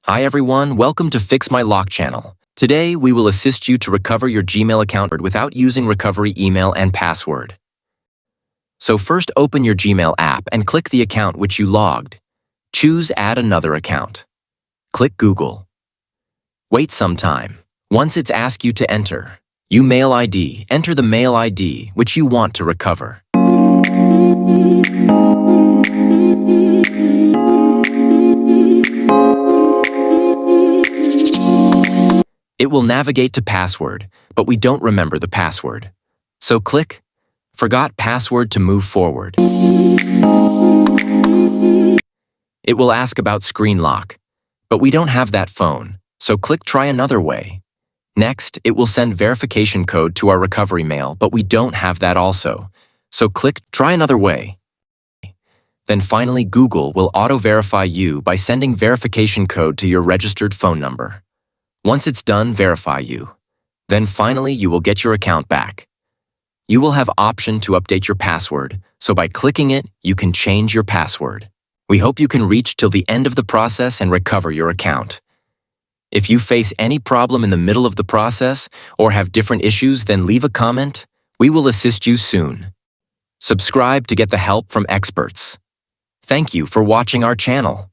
Hi everyone, welcome to Fix My Lock channel. Today, we will assist you to recover your Gmail account without using recovery email and password. So first open your Gmail app and click the account which you logged. Choose Add Another Account. Click Google. Wait some time. Once it's asked you to enter your mail ID, enter the mail ID which you want to recover. It will navigate to password, but we don't remember the password. So click Forgot Password to move forward. It will ask about screen lock, but we don't have that phone, so click Try Another Way. Next, it will send verification code to our recovery mail, but we don't have that also, so click Try Another Way. Then finally, Google will auto-verify you by sending verification code to your registered phone number. Once it's done, verify you. Then finally, you will get your account back. You will have option to update your password, so by clicking it, you can change your password. We hope you can reach till the end of the process and recover your account. If you face any problem in the middle of the process or have different issues, then leave a comment. We will assist you soon. Subscribe to get the help from experts. Thank you for watching our channel.